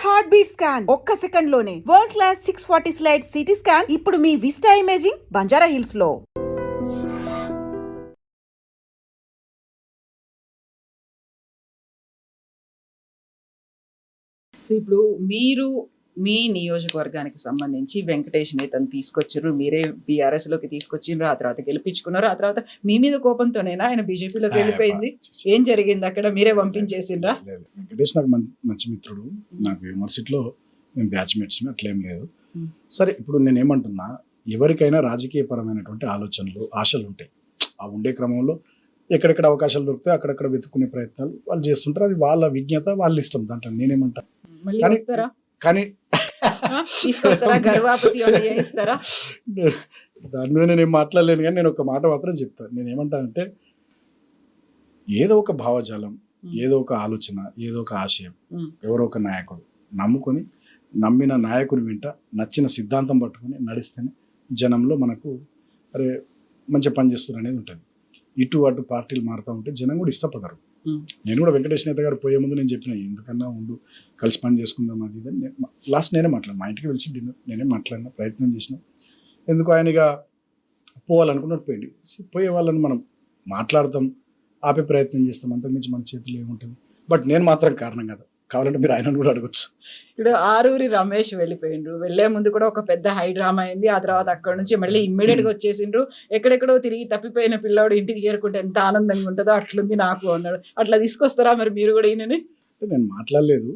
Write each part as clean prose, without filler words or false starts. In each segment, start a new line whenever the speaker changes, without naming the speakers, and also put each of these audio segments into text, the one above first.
Heart beat scan ఒక్క second లోనే world class 640 slide CT scan ఇప్పుడు మీ విస్టా ఇమేజింగ్ బంజారా హిల్స్ లో.
ఇప్పుడు మీరు మీ నియోజకవర్గానికి సంబంధించి వెంకటేష్ నేతను తీసుకొచ్చారు, మీరే బీఆర్ఎస్ లోకి తీసుకొచ్చిండ్రు, ఆ తర్వాత గెలిపించుకున్నారు, ఆ తర్వాత మీ మీద కోపంతోనేనా ఆయన బీజేపీలోకి వెళ్ళిపోయింది? ఏం జరిగింది అక్కడ? మీరే పంపించేసిండ్రా?
వెంకటేష్ నాకు మంచి మిత్రుడు, నాకు యూనివర్సిటీలో మేము బ్యాచ్మేట్స్, అట్లేం లేదు. సరే, ఇప్పుడు నేనేమంటున్నా, ఎవరికైనా రాజకీయపరమైనటువంటి ఆలోచనలు, ఆశలు ఉంటాయి. ఆ ఉండే క్రమంలో ఎక్కడెక్కడ అవకాశాలు దొరుకుతాయి అక్కడక్కడ వెతుక్కునే ప్రయత్నాలు వాళ్ళు చేస్తుంటారు. అది వాళ్ళ విజ్ఞత, వాళ్ళ ఇష్టం. దాంట్లో నేనేమంటా, కానీ దాని మీద నేనేం మాట్లాడలేను. కానీ నేను ఒక మాట మాత్రం చెప్తాను. నేనేమంటానంటే, ఏదో ఒక భావజాలం, ఏదో ఒక ఆలోచన, ఏదో ఒక ఆశయం, ఎవరో ఒక నాయకుడు నమ్ముకొని, నమ్మిన నాయకుని వెంట నచ్చిన సిద్ధాంతం పట్టుకొని నడిస్తేనే జనంలో మనకు అరే మంచిగా పనిచేస్తున్నారు అనేది ఉంటుంది. ఇటు అటు పార్టీలు మారుతూ ఉంటే జనం కూడా ఇష్టపడరు. నేను కూడా వెంకటేష్ నేత గారు పోయే ముందు నేను చెప్పిన, ఎందుకన్నా ఉండు, కలిసి పని చేసుకుందాం అది ఇది. లాస్ట్ నేనే మాట్లాడాను, మా ఇంటికి వెళ్ళి డిన్నర్ నేనే మాట్లాడిన, ప్రయత్నం చేసిన. ఎందుకు ఆయనగా పోవాలనుకున్నట్టు పోయింది. పోయే వాళ్ళని మనం మాట్లాడతాం, ఆపే ప్రయత్నం చేస్తాం, అంతకుమించి మన చేతుల్లో ఏముంటుంది. బట్ నేను మాత్రం కారణం కదా, కావాలంటే మీరు ఆయనను కూడా అడగచ్చు.
ఇప్పుడు ఆరూరి రమేష్ వెళ్ళిపోయిండ్రు, వెళ్లే ముందు కూడా ఒక పెద్ద హై డ్రామా అయింది. ఆ తర్వాత అక్కడ నుంచి మళ్ళీ ఇమ్మీడియట్ గా వచ్చేసిండ్రు. ఎక్కడెక్కడో తిరిగి తప్పిపోయిన పిల్లాడు ఇంటికి చేరుకుంటే ఎంత ఆనందంగా ఉంటుందో అట్లుంది నాకు అన్నాడు. అట్లా తీసుకొస్తారా మరి మీరు కూడా ఈయనని?
నేను మాట్లాడలేదు,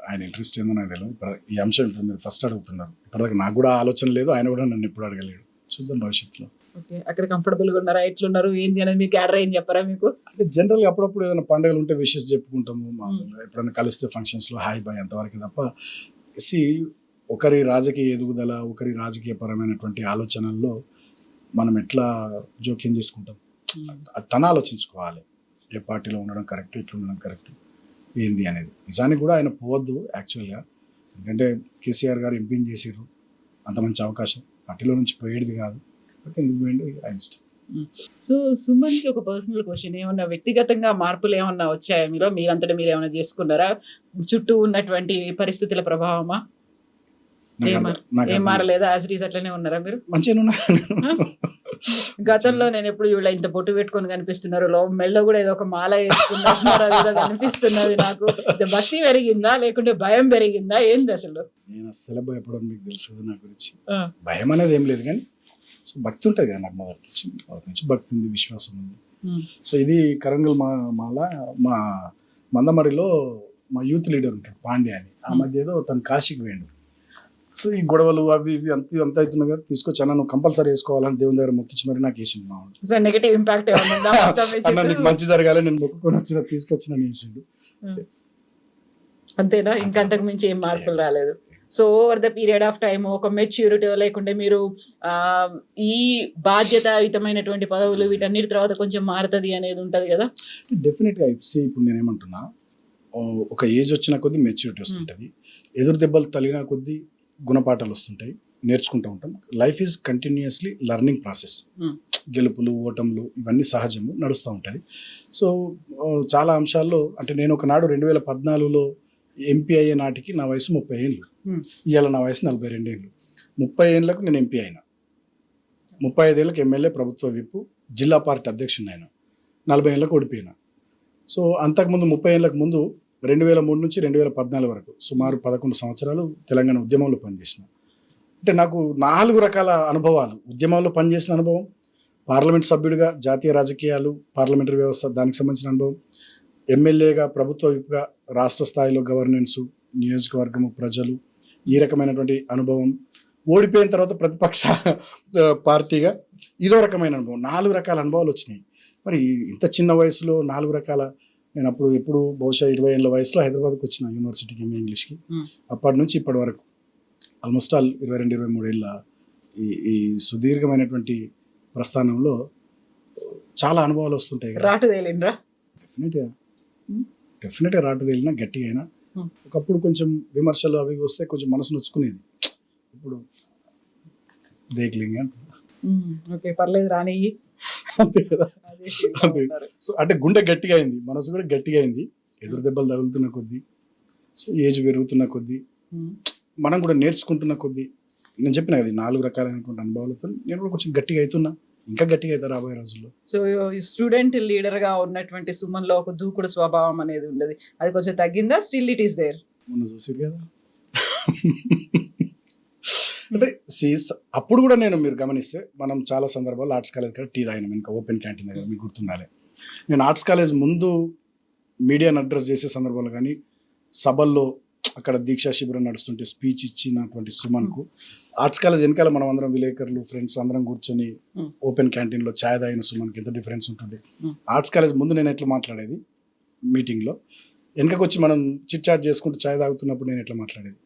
ఆయన ఇంట్రెస్ట్ ఏందో నాకు తెలియదు. ఈ అంశం ఇప్పుడు మీరు ఫస్ట్ అడుగుతున్నారు. ఇప్పటిదాకా నాకు కూడా ఆలోచన లేదు, ఆయన కూడా నన్ను ఎప్పుడు అడగలేడు. చూద్దాం భవిష్యత్తులో.
ఓకే, అక్కడ కంఫర్టబుల్ గా ఉన్నారా, ఎట్లున్నారు, ఏంది అనేది మీకు క్యాడర్ ఏం చెప్పారా మీకు?
అంటే జనరల్గా అప్పుడప్పుడు ఏదైనా పండుగలు ఉంటే విషెస్ చెప్పుకుంటాము, ఎప్పుడైనా కలిస్తే ఫంక్షన్స్లో హాయ్ బాయ్ అంతవరకు తప్ప. ఒకరి రాజకీయ ఎదుగుదల, ఒకరి రాజకీయ పరమైనటువంటి ఆలోచనల్లో మనం ఎట్లా జోక్యం చేసుకుంటాం, తన ఆలోచించుకోవాలి. ఏ పార్టీలో ఉండడం కరెక్ట్, ఇట్లా ఉండడం కరెక్ట్ ఏంది అనేది. నిజానికి కూడా ఆయన పోవద్దు యాక్చువల్గా, ఎందుకంటే కేసీఆర్ గారు ఎంపీని చేసారు, అంత మంచి అవకాశం, పార్టీలో నుంచి పోయేది కాదు.
సో సుమన్కి ఒక పర్సనల్ క్వశ్చన్, ఏమన్నా వ్యక్తిగతంగా మార్పులు ఏమన్నా వచ్చాయా మీరంతటా మీరు ఏమైనా చేసుకున్నారా? చుట్టూ ఉన్నటువంటి పరిస్థితుల ప్రభావమా? ఏం మారలేదా? యాజ్ ఇట్ ఈజ్ అట్లనే ఉన్నారా మీరు? గతంలో నేను ఎప్పుడు ఇలా ఇంత బొట్టు పెట్టుకొని కనిపిస్తున్నారు, మెళ్ళో కూడా ఏదో ఒక మాల వేసుకున్నారు, అది కనిపిస్తున్నది నాకు. భక్తి పెరిగిందా లేకుంటే భయం పెరిగిందా, ఏంది అసలు?
నేను అసలు భయపడడం మీకు తెలుసు నా గురించి. భయం అనేది ఏం లేదు, కానీ భక్తి ఉంటుంది కదా నాకు. మొదటి నుంచి భక్తి ఉంది, విశ్వాసం ఉంది. సో ఇది కరంగల్ మాల మా మందమరిలో మా యూత్ లీడర్ ఉంటాడు పాండ్య అని, ఆ మధ్య ఏదో తను కాశీకి వేయండు. సో ఈ గొడవలు అవి ఇవి అంత అవుతున్నాయి కదా, తీసుకొచ్చి అన్న నువ్వు కంపల్సరీ వేసుకోవాలని దేవుని దగ్గర మొక్కించి మరి నాకు వేసిండు. మా వాడు
నెగటివ్ ఇంపాక్ట్
అన్న నీకు మంచి జరగాలి, నేను మొక్కుకొని వచ్చిన తీసుకొచ్చిన వేసిండు.
అంతేనా? ఇంకా అంతకు మించి ఏం మార్పులు రాలేదు. So over the period of time ఒక మెచ్యూరిటీ లేకుంటే మీరు ఈ బాధ్యతాయుతమైనటువంటి పదవులు వీటన్నిటి తర్వాత కొంచెం మారుతుంది అనేది ఉంటుంది కదా?
డెఫినెట్గా. ఇప్పుడు నేనేమంటున్నా, ఒక ఏజ్ వచ్చిన కొద్దీ మెచ్యూరిటీ వస్తుంటుంది, ఎదురు దెబ్బలు తగిలిన కొద్దీ గుణపాఠాలు వస్తుంటాయి, నేర్చుకుంటూ ఉంటాం. Life is continuously learning process. గెలుపులు ఓటములు ఇవన్నీ సహజము, నడుస్తూ ఉంటుంది. సో చాలా అంశాల్లో అంటే నేను ఒకనాడు 2014లో ఎంపీ అయ్యే నాటికి నా వయసు 30 ఏళ్ళు, ఇవాళ నా వయసు 42 ఏళ్ళు. 30 ఏళ్ళకు నేను ఎంపీ అయినా, 35 ఏళ్ళకి ఎమ్మెల్యే, ప్రభుత్వ విప్పు, జిల్లా పార్టీ అధ్యక్షుని అయినా, 40 ఏళ్ళకు ఓడిపోయినా. సో అంతకుముందు 30 ఏళ్ళకు ముందు 2003 నుంచి 2014 వరకు సుమారు 11 సంవత్సరాలు తెలంగాణ ఉద్యమంలో పనిచేసిన. అంటే నాకు 4 రకాల అనుభవాలు. ఉద్యమంలో పనిచేసిన అనుభవం, పార్లమెంట్ సభ్యుడిగా జాతీయ రాజకీయాలు, పార్లమెంటరీ వ్యవస్థ దానికి సంబంధించిన అనుభవం, ఎమ్మెల్యేగా, ప్రభుత్వ విప్గా, రాష్ట్ర స్థాయిలో గవర్నెన్స్, నియోజకవర్గము, ప్రజలు, ఈ రకమైనటువంటి అనుభవం. ఓడిపోయిన తర్వాత ప్రతిపక్ష పార్టీగా ఇదో రకమైన అనుభవం. 4 రకాల అనుభవాలు వచ్చినాయి. మరి ఇంత చిన్న వయసులో 4 రకాల, నేను ఎప్పుడు బహుశా 20 ఏళ్ళ వయసులో హైదరాబాద్కి వచ్చిన యూనివర్సిటీకి, ఎంఏ ఇంగ్లీష్కి. అప్పటి నుంచి ఇప్పటి వరకు ఆల్మోస్ట్ ఆల్ 22-23 ఏళ్ళ ఈ సుదీర్ఘమైనటువంటి ప్రస్థానంలో చాలా అనుభవాలు వస్తుంటాయి. డెఫినెట్గా రాటు తేలినా, గట్టిగా అయినా. ఒకప్పుడు కొంచెం విమర్శలు అవి వస్తే కొంచెం మనసు నొచ్చుకునేది, ఇప్పుడు దేక్లింగ్
పర్లేదు రాని.
అంతే కదా. సో అంటే గుండె గట్టిగా అయింది, మనసు కూడా గట్టిగా అయింది. ఎదురు దెబ్బలు తగులుతున్న కొద్దీ సో ఏజ్ పెరుగుతున్న కొద్దీ మనం కూడా నేర్చుకుంటున్న కొద్దీ నేను చెప్పిన కదా 4 రకాలైనటువంటి అనుభవాలతో నేను కూడా కొంచెం గట్టిగా అవుతున్నా, ఇంకా గట్టిగా అవుతా రాబోయే రోజుల్లో.
సో స్టూడెంట్ లీడర్ గా ఉన్నటువంటి సుమన్లో ఒక దూకుడు స్వభావం అనేది ఉండదు, అది కొంచెం తగ్గిందా? Still it is there.
మొన్న చూసారు కదా అంటే అప్పుడు కూడా మీరు గమనిస్తే మనం చాలా సందర్భాల్లో ఆర్ట్స్ కాలేజ్ కాడ టీ తాగినాం, ఇంకా ఓపెన్ క్యాంటీన్ దగ్గర, మీకు గుర్తుండాలి. నేను ఆర్ట్స్ కాలేజ్ ముందు మీడియాని అడ్రస్ చేసే సందర్భాలు కానీ సభల్లో అక్కడ దీక్షా శిబిరం నడుస్తుంటే స్పీచ్ ఇచ్చినటువంటి సుమన్కు ఆర్ట్స్ కాలేజ్ వెనకాల మనం అందరం విలేకరులు ఫ్రెండ్స్ అందరం కూర్చొని ఓపెన్ క్యాంటీన్లో ఛాయ్ తాగిన సుమన్కి ఎంత డిఫరెన్స్ ఉంటుంది. ఆర్ట్స్ కాలేజ్ ముందు నేను ఎట్లా మాట్లాడేది మీటింగ్లో, వెనకకు వచ్చి మనం చిట్ చాట్ చేసుకుంటూ ఛాయ్ తాగుతున్నప్పుడు నేను ఎట్లా మాట్లాడేది.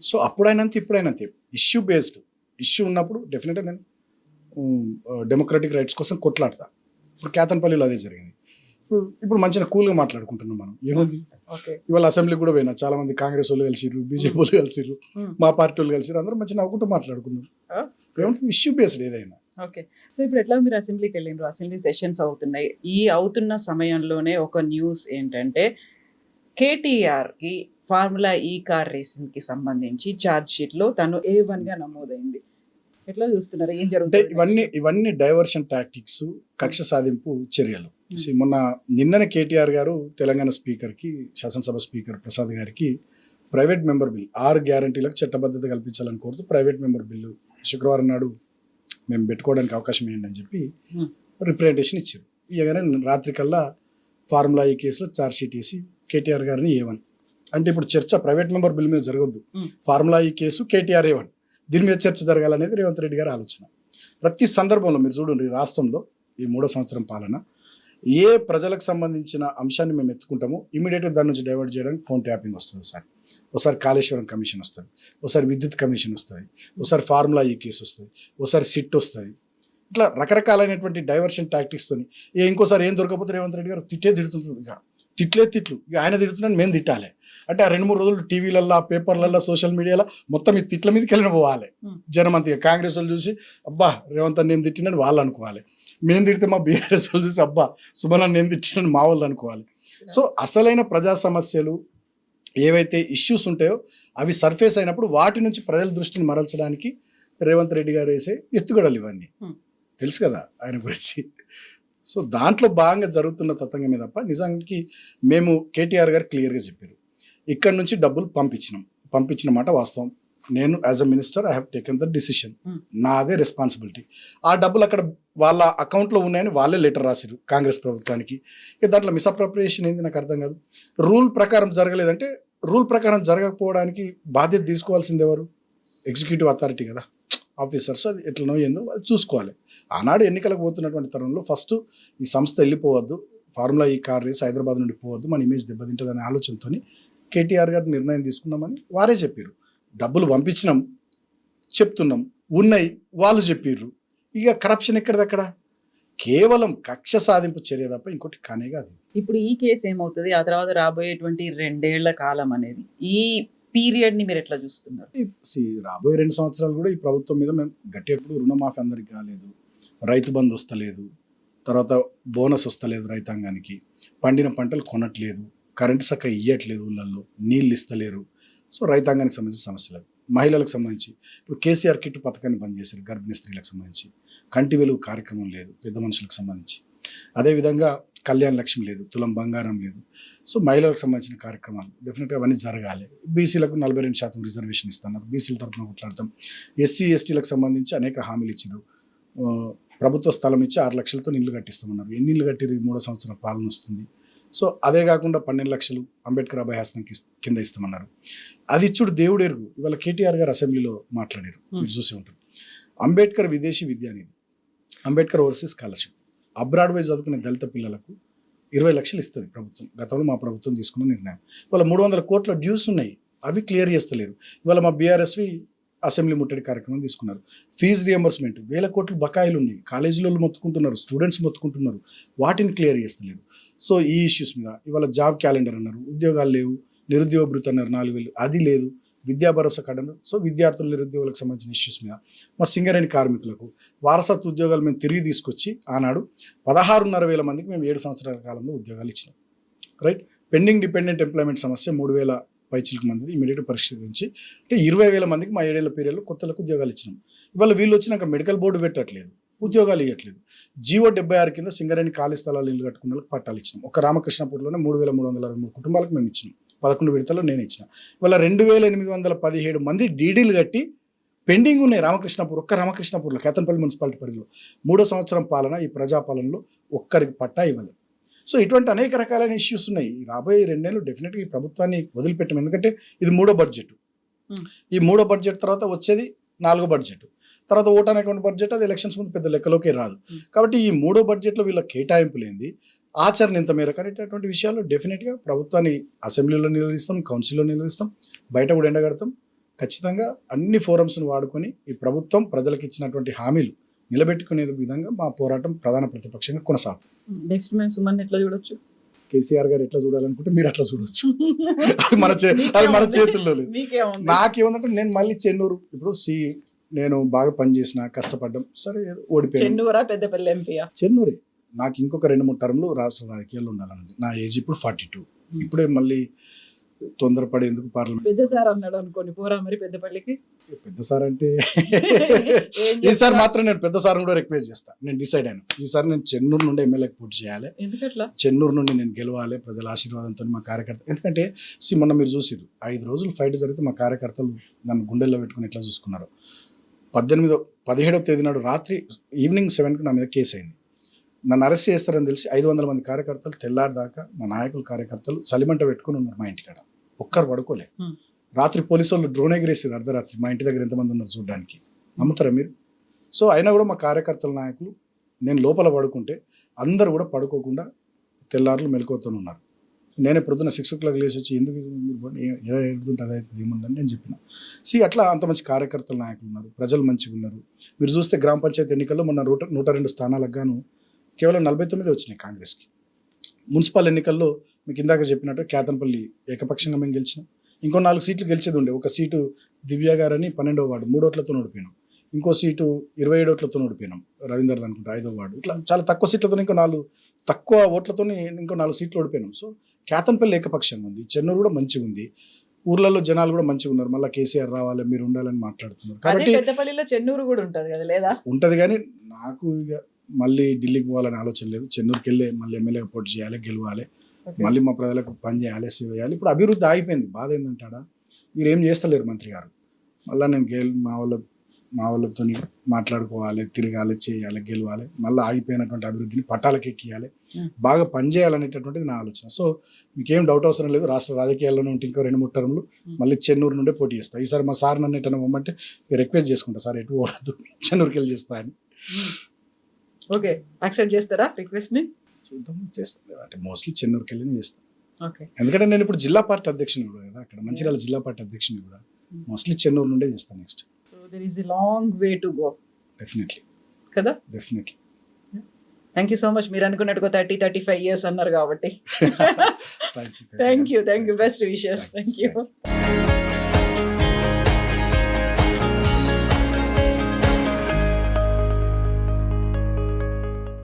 సో అప్పుడైనంత ఇప్పుడైనంత ఇష్యూ బేస్డ్ ఇష్యూ ఉన్నప్పుడు డెఫినెట్గా నేను డెమోక్రటిక్ రైట్స్ కోసం కొట్లాడతా. ఇప్పుడు కేతన్పల్లిలో అదే జరిగింది. ఇప్పుడు మంచిగా కూల్గా మాట్లాడుకుంటున్నాం మనం. ఏముంది ఇవాళ అసెంబ్లీ కూడా పోయినా చాలా మంది కాంగ్రెస్ వాళ్ళు కలిసిర్రు, బీజేపీ వాళ్ళు కలిసిర్రు, మా పార్టీ వాళ్ళు కలిసిర్రు, అందరూ మంచిగా నవ్వుకుంటూ మాట్లాడుకున్నారు. ఏమంటే ఇష్యూ బేస్డ్ ఏదైనా.
ఓకే, సో ఇప్పుడు ఎట్లా మీరు అసెంబ్లీకి వెళ్ళిండ్రు, అసెంబ్లీ సెషన్స్ అవుతున్నాయి. ఈ అవుతున్న సమయంలోనే ఒక న్యూస్ ఏంటంటే కేటీఆర్కి ఫార్ములా ఈ కార్ రేసింగ్ కి సంబంధించి ఛార్జ్ షీట్ లో తను A1 గా నమోదైంది. ఎట్లా చూస్తున్నారు, ఏం జరుగుతుంది?
ఇవన్నీ డైవర్షన్ టాక్టిక్స్, కక్ష సాధింపు చర్యలు. మొన్న నిన్ననే కేటీఆర్ గారు తెలంగాణ స్పీకర్కి, శాసనసభ స్పీకర్ ప్రసాద్ గారికి ప్రైవేట్ మెంబర్ బిల్ 6 గ్యారంటీలకు చట్టబద్ధత కల్పించాలని కోరుతూ ప్రైవేట్ మెంబర్ బిల్లు శుక్రవారం నాడు మేము పెట్టుకోవడానికి అవకాశం ఏంటని చెప్పి రిప్రజెంటేషన్ ఇచ్చారు. ఇవ్వగానే రాత్రి కల్లా ఫార్ములా ఈ కేసులో ఛార్జ్ షీట్ వేసి కేటీఆర్ గారిని A1 అంటే ఇప్పుడు చర్చ ప్రైవేట్ మెంబర్ బిల్ మీద జరగొద్దు, ఫార్ములా ఈ కేసు కేటీఆర్ A1 దీని మీద చర్చ జరగాలనేది రేవంత్ రెడ్డి గారి ఆలోచన. ప్రతి సందర్భంలో మీరు చూడండి, రాష్ట్రంలో ఈ 3వ సంవత్సరం పాలన ఏ ప్రజలకు సంబంధించిన అంశాన్ని మేము ఎత్తుకుంటామో ఇమీడియట్గా దాని నుంచి డైవర్ట్ చేయడానికి ఫోన్ ట్యాపింగ్ వస్తుంది. ఒకసారి కాళేశ్వరం కమిషన్ వస్తుంది, ఒకసారి విద్యుత్ కమిషన్ వస్తుంది, ఒకసారి ఫార్ములా ఈ కేసు వస్తుంది, ఒకసారి సిట్ వస్తుంది. ఇట్లా రకరకాలైనటువంటి డైవర్షన్ టాక్టిక్స్తోని ఇంకోసారి ఏం దొరకకపోతే రేవంత్ రెడ్డి గారు తిడుతుంటారు. ఇక తిట్లు ఇక ఆయన తిడుతున్నాను మేము తిట్టాలి అంటే ఆ 2-3 రోజులు టీవీలల్లో, పేపర్లల్లో, సోషల్ మీడియాలో మొత్తం ఈ తిట్ల మీదకి వెళ్ళిన పోవాలి. జనం అంతే కాంగ్రెస్ వాళ్ళు చూసి అబ్బా రేవంత్ నేను తిట్టినని వాళ్ళు అనుకోవాలి, మేము తిడితే మా బీఆర్ఎస్ వాళ్ళు చూసి అబ్బా సుమన్ నేను తిట్టినని మా వాళ్ళు అనుకోవాలి. సో అసలైన ప్రజా సమస్యలు ఏవైతే ఇష్యూస్ ఉంటాయో అవి సర్ఫేస్ అయినప్పుడు వాటి నుంచి ప్రజల దృష్టిని మరల్చడానికి రేవంత్ రెడ్డి గారు వేసే ఎత్తుగడలు ఇవన్నీ తెలుసు కదా ఆయన గురించి. సో దాంట్లో భాగంగా జరుగుతున్న తతంగమే తప్ప నిజానికి మేము కేటీఆర్ గారు క్లియర్గా చెప్పారు, ఇక్కడ నుంచి డబ్బులు పంపించిన మాట వాస్తవం. నేను as a minister I have taken the decision, నాదే రెస్పాన్సిబిలిటీ. ఆ డబ్బులు అక్కడ వాళ్ళ అకౌంట్లో ఉన్నాయని వాళ్ళే లెటర్ రాసిరు కాంగ్రెస్ ప్రభుత్వానికి. ఇక దాంట్లో మిస్అప్రోప్రియేషన్ ఏంది నాకు అర్థం కాదు. రూల్ ప్రకారం జరగలేదంటే రూల్ ప్రకారం జరగకపోవడానికి బాధ్యత తీసుకోవాల్సింది ఎవరు? ఎగ్జిక్యూటివ్ అథారిటీ కదా, ఆఫీసర్స్. అది ఎట్లనో ఏందో వాళ్ళు చూసుకోవాలి. ఆనాడు ఎన్నికలకు పోతున్నటువంటి తరుణంలో ఫస్ట్ ఈ సంస్థ వెళ్ళిపోవద్దు, ఫార్ములా ఈ కార్ రేస్ హైదరాబాద్ నుండి పోవద్దు, మన ఇమేజ్ దెబ్బతింటుంది అనే ఆలోచనతో కేటీఆర్ గారు నిర్ణయం తీసుకున్నామని వారే చెప్పారు. డబ్బులు పంపించినాం చెప్తున్నాం, ఉన్నాయి వాళ్ళు చెప్పిర్రు. ఇక కరప్షన్ ఎక్కడిదక్కడ, కేవలం కక్ష సాధింపు చర్య తప్ప ఇంకోటి కానే కాదు.
ఇప్పుడు ఈ కేసు ఏమవుతుంది, ఆ తర్వాత రాబోయేటువంటి 2 ఏళ్ల కాలం అనేది, ఈ పీరియడ్ ని మీరు ఎట్లా చూస్తున్నారు?
రాబోయే 2 సంవత్సరాలు కూడా ఈ ప్రభుత్వం మీద మేము గట్టిగా రుణమాఫీ అందరికి కాలేదు, రైతు బంధు వస్తలేదు, తర్వాత బోనస్ వస్తలేదు రైతాంగానికి, పండిన పంటలు కొనట్లేదు, కరెంటు సక్క ఇయ్యట్లేదు, ఊళ్ళల్లో నీళ్ళు ఇస్తలేరు. సో రైతాంగానికి సంబంధించిన సమస్యలు. మహిళలకు సంబంధించి ఇప్పుడు కేసీఆర్ కిట్ పథకాన్ని బంద్ చేశారు, గర్భిణీ స్త్రీలకు సంబంధించి కంటి వెలుగు కార్యక్రమం లేదు, పెద్ద మనుషులకు సంబంధించి. అదేవిధంగా కళ్యాణ లక్ష్మి లేదు, తులం బంగారం లేదు. సో మహిళలకు సంబంధించిన కార్యక్రమాలు డెఫినెట్గా అవన్నీ జరగాలి. బీసీలకు 42% రిజర్వేషన్ ఇస్తున్నారు, బీసీల తరఫున కొట్లాడతాం. ఎస్సీ ఎస్టీలకు సంబంధించి అనేక హామీలు ఇచ్చారు. ప్రభుత్వ స్థలం ఇచ్చి 6 లక్షలతో ఇల్లు కట్టిస్తామన్నారు. ఎన్ని ఇల్లు కట్టిరు? 3వ సంవత్సరం పాలన వస్తుంది. సో అదే కాకుండా 12 లక్షలు అంబేద్కర్ అభయహస్తం కింద ఇస్తామన్నారు. అది ఇచ్చుడు దేవుడు ఎరుగు. ఇవాళ కేటీఆర్ గారు అసెంబ్లీలో మాట్లాడారు, మీరు చూసి ఉంటారు. అంబేద్కర్ విదేశీ విద్య అనేది, Ambedkar overseas scholarship, abroad wise చదువుకునే దళిత పిల్లలకు 20 లక్షలు ఇస్తుంది ప్రభుత్వం. గతంలో మా ప్రభుత్వం తీసుకున్న నిర్ణయం. ఇవాళ 300 కోట్ల డ్యూస్ ఉన్నాయి, అవి క్లియర్ చేస్తలేరు. ఇవాళ మా బీఆర్ఎస్వి అసెంబ్లీ ముట్టడి కార్యక్రమం తీసుకున్నారు. ఫీజు రియంబర్స్మెంట్ 1000 కోట్ల బకాయిలు ఉన్నాయి, కాలేజీలో మొత్తుకుంటున్నారు, స్టూడెంట్స్ మొత్తుకుంటున్నారు, వాటిని క్లియర్ చేస్తలేరు. సో ఈ ఇష్యూస్ మీద ఇవాళ జాబ్ క్యాలెండర్ అన్నారు, ఉద్యోగాలు లేవు, నిరుద్యోగ భృతి అన్నారు 4000, అది లేదు, విద్యా భరోసా కార్డు అన్నారు. సో విద్యార్థులు నిరుద్యోగులకు సంబంధించిన ఇష్యూస్ మీద, మా సింగరేణి కార్మికులకు వారసత్వ ఉద్యోగాలు మేము తిరిగి తీసుకొచ్చి ఆనాడు 16,500 మందికి మేము 7 సంవత్సరాల కాలంలో ఉద్యోగాలు ఇచ్చినాం. రైట్. పెండింగ్ డిపెండెంట్ ఎంప్లాయ్మెంట్ సమస్య పైచిలకు మంది ఇమీడియట్గా పరిష్కరించి అంటే 20,000 మందికి మా 7 ఏళ్ల పీరియడ్లో కొత్తలకు ఉద్యోగాలు ఇచ్చినాం. ఇవాళ వీళ్ళు వచ్చినాక మెడికల్ బోర్డు పెట్టట్లేదు, ఉద్యోగాలు ఇవ్వట్లేదు. జీవో 76 కింద సింగరేణి ఖాళీ స్థలాలు ఇల్లు కట్టుకున్న వాళ్ళకి పట్టాలు ఇచ్చినాం. ఒక రామకృష్ణపూర్లోనే 3,323 కుటుంబాలకు మేము ఇచ్చినాం. 11 విడతల్లో నేను ఇచ్చిన. ఇవాళ 2,817 మంది డీడీలు కట్టి పెండింగ్ ఉన్నాయి రామకృష్ణపూర్, ఒక్క రామకృష్ణపూర్లో కేతన్పల్లి మున్సిపాలిటీ పరిధిలో 3వ సంవత్సరం పాలన ఈ ప్రజాపాలనలో ఒక్కరికి పట్టా ఇవ్వలేదు. సో ఇటువంటి అనేక రకాలైన ఇష్యూస్ ఉన్నాయి. రాబోయే 2 నెలలు డెఫినెట్గా ఈ ప్రభుత్వాన్ని వదిలిపెట్టాం. ఎందుకంటే ఇది 3వ బడ్జెట్. ఈ 3వ బడ్జెట్ తర్వాత వచ్చేది 4వ బడ్జెట్, తర్వాత ఓట్ ఆన్ అకౌంట్ బడ్జెట్. అది ఎలక్షన్స్ ముందు పెద్ద లెక్కలోకి రాదు. కాబట్టి ఈ 3వ బడ్జెట్లో వీళ్ళ కేటాయింపు లేనిది ఆచరణ ఇంత మేరకు అనేటటువంటి విషయాల్లో డెఫినెట్గా ప్రభుత్వాన్ని అసెంబ్లీలో నిలదీస్తాం, కౌన్సిల్లో నిలదీస్తాం, బయట కూడా ఎండగడతాం. ఖచ్చితంగా అన్ని ఫోరమ్స్ను వాడుకొని ఈ ప్రభుత్వం ప్రజలకు ఇచ్చినటువంటి హామీలు నిలబెట్టుకునే విధంగా మా పోరాటం ప్రధాన ప్రతిపక్షంగా కొనసాగుతుంది.
నెక్స్ట్ మేము సుమన్ ఎట్లా చూడొచ్చు?
కేసీఆర్ గారు ఎట్లా చూడాలనుకుంటే మీరు అట్లా చూడొచ్చు. అది మన చేతుల్లో లేదు. నాకేముందంటే నేను మళ్ళీ చెన్నూరు ఇప్పుడు నేను బాగా పనిచేసిన, కష్టపడ్డం, సరే ఓడిపోయాను.
చెన్నూరా పెద్దపల్లి ఎంపీయా?
చెన్నూరే. నాకు ఇంకొక 2-3 టర్మ్లు రాష్ట్ర రాజకీయాల్లో ఉండాలన్నది. నా ఏజ్ ఇప్పుడు 42. ఇప్పుడే మళ్ళీ తొందరపడి ఎందుకు పార్లమెంట్.
పెద్ద సార్ అన్నాడు అనుకోని పోరా మరి పెద్దపల్లికి.
పెద్ద సార్ అంటే ఈసారి మాత్రం నేను పెద్ద సార్ కూడా రిక్వెస్ట్ చేస్తాను. నేను డిసైడ్ అయినా ఈసారి నేను చెన్నూరు నుండి ఎమ్మెల్యేకి పోటీ చేయాలి.
ఎందుకట్లా? చెన్నూరు
నుండి నేను గెలవాలి ప్రజల ఆశీర్వాదంతో, మా కార్యకర్త. ఎందుకంటే మొన్న మీరు చూసిరు 5 రోజులు ఫైట్ జరిగితే మా కార్యకర్తలు నన్ను గుండెల్లో పెట్టుకుని ఎట్లా చూసుకున్నారు. 17వ తేదీ నాడు రాత్రి ఈవినింగ్ 7కి నా మీద కేసు అయింది. నన్ను అరెస్ట్ చేస్తారని తెలిసి 500 మంది కార్యకర్తలు తెల్లారి దాకా మా నాయకుల కార్యకర్తలు సలిమంట పెట్టుకుని ఉన్నారు మా ఇంటికాడ. ఒక్కరు పడుకోలే. రాత్రి పోలీసు వాళ్ళు డ్రోన్ ఎగిరేసారు అర్ధరాత్రి. మా ఇంటి దగ్గర ఎంతమంది ఉన్నారు చూడడానికి, నమ్ముతారా మీరు? సో అయినా కూడా మా కార్యకర్తల నాయకులు నేను లోపల పడుకుంటే అందరూ కూడా పడుకోకుండా తెల్లారులు మెలకువతో ఉన్నారు. నేనే పొద్దున్న 6 o'clock లేచి వచ్చి ఎందుకు ఏదో ఎడుతుంటే అదైతే ఏముందని నేను చెప్పిన. అట్లా అంత మంచి కార్యకర్తల నాయకులు ఉన్నారు, ప్రజలు మంచిగా ఉన్నారు. మీరు చూస్తే గ్రామ పంచాయతీ ఎన్నికల్లో మొన్న 102 స్థానాలకు గాను కేవలం 49 వచ్చినాయి కాంగ్రెస్కి. మున్సిపల్ ఎన్నికల్లో మీకు ఇందాక చెప్పినట్టు కేతన్పల్లి ఏకపక్షంగా మేము గెలిచినాం. ఇంకో 4 సీట్లు గెలిచేది ఉండే. ఒక సీటు దివ్య గారని 12వ వార్డు 3 ఓట్లతో ఓడిపోయినాం. ఇంకో సీటు 27 ఓట్లతో ఓడిపోయినాం, రవీందర్ అనుకుంటా 5వ వార్డు. ఇట్లా చాలా తక్కువ సీట్లతో ఇంకో 4 తక్కువ ఓట్లతో ఇంకో 4 సీట్లు ఓడిపోయినాం. సో కేతన్పల్లి ఏకపక్షంగా ఉంది. చెన్నూరు కూడా మంచిగా ఉంది. ఊర్లలో జనాలు కూడా మంచిగా ఉన్నారు. మళ్ళీ కేసీఆర్ రావాలి, మీరు ఉండాలని మాట్లాడుతున్నారు. కాబట్టి
పెద్దపల్లిలో చెన్నూరు కూడా ఉంటది కదా, లేదా?
ఉంటది, కానీ నాకు ఇక మళ్ళీ ఢిల్లీకి పోవాలని ఆలోచన లేదు. చెన్నూరుకి వెళ్ళి మళ్ళీ ఎమ్మెల్యే పోటీ చేయాలి, గెలవాలి, మళ్ళీ మా ప్రజలకు పని చేయాలి, సేవ చేయాలి. ఇప్పుడు అభివృద్ధి ఆగిపోయింది. బాధ ఏంటంటాడా, మీరు ఏం చేస్తలేరు మంత్రి గారు. మళ్ళీ నేను మా వాళ్ళతో మాట్లాడుకోవాలి, తిరగాలి, చేయాలి, గెలవాలి, మళ్ళీ ఆగిపోయినటువంటి అభివృద్ధిని పట్టాలకు ఎక్కియాలి, బాగా పనిచేయాలనేటటువంటిది నా ఆలోచన. సో మీకేం డౌట్ అవసరం లేదు. రాష్ట్ర రాజకీయాల్లోనే ఉంటే ఇంకో 2-3 టర్ములు మళ్ళీ చెన్నూరు నుండే పోటీ చేస్తాను. ఈసారి మా సార్ నన్ను ఎటన్నా పొమ్మంటే రిక్వెస్ట్ చేసుకుంటా, సార్ ఎటు పోవద్దు, చెన్నూరుకి వెళ్ళి చేస్తా అని.
ఓకే, యాక్సెప్ట్ చేస్తారా రిక్వెస్ట్ ని?
చూద్దాం, చేస్తాను. అంటే మోస్ట్లీ చెన్నూరుకి వెళ్ళి చేస్తాను. ఎందుకంటే నేను ఇప్పుడు జిల్లా పార్టీ అధ్యక్షుని కూడా కదా, అక్కడ మంచిర్యాల జిల్లా పార్టీ అధ్యక్షుని కూడా మోస్ట్లీ చెన్నూరు నుండే చేస్తాను next.
So there is a long way to go.
Definitely
కదా,
definitely.
Thank you so much. మీరు అనుకున్నట్టుగా 30-35 years అన్నారు కాబట్టి thank you. Best wishes. Thank you.